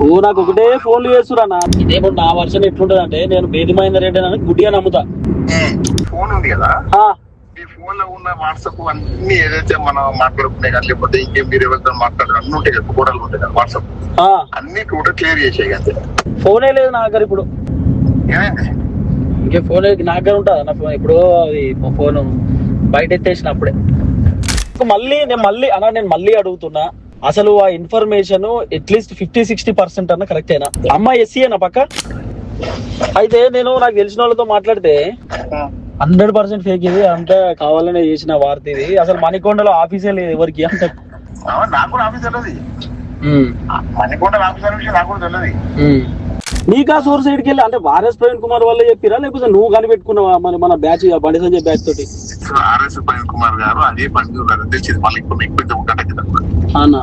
ఓ నాకు ఒకటే ఫోన్లు చేస్తురా అన్న. ఇదే ఇప్పుడు నా వర్షన్ ఎట్లుంటది అంటే నేను బేది మహేందర్ రెడ్డి అని గుడ్డిగా నమ్ముతా. ఫోన్ ఉంది కదా, ఈ ఫోన్ లో ఉన్న వాట్సాప్ అన్ని ఏదైతే మనం మాట్లాడుకునే కానీ లేకపోతే ఇంకేం మీరు ఎవరితో మాట్లాడారు అన్ని ఉంటాయి కదా, ఫోటోలు ఉంటాయి కదా వాట్సాప్, అన్ని టోటల్ క్లియర్ చేసేయి అంతే. ఫోనే లేదు నా దగ్గర ఇప్పుడు. ఏమైంది ఇంకే ఫోన్ నా దగ్గర ఉంటుందా నా ఫోన్? ఇప్పుడు అది ఫోన్ బయట ఎత్తేసినప్పుడే నేను మళ్ళీ అడుగుతున్నా, అసలు ఆ ఇన్ఫర్మేషన్ అట్లీస్ట్ 50-60% అన్న కరెక్ట్ అయినా? అమ్మాయి ఎస్సీ అయినా పక్క? అయితే నేను నాకు తెలిసిన వాళ్ళతో మాట్లాడితే 100% ఫేక్ ఇది, అంటే కావాలనే చేసిన వార్త ఇది, అసలు మణికొండలో ఆఫీసే లేదు ఎవరికి అంటే. నాకు కూడా ఆఫీస్ తెలియదు, మణికొండ ఆఫీసర్ విషయం నాకు కూడా తెలియదు. నీకా సోర్స్ సైడ్కి వెళ్ళి అంటే వారస్ ప్రవీణ్ కుమార్ వల్ల చెప్పిరా లేకపోతే నువ్వు కనిపెట్టుకున్నావా? మన బ్యాచ్ బండి సంజయ్ బ్యాచ్ తోటి ఆర్ఎస్ ప్రవీణ్ కుమార్ గారు అదే పని తెలిసింది మళ్ళీ ఇప్పుడు ఎక్కువ ఉంటాడు అన్నా.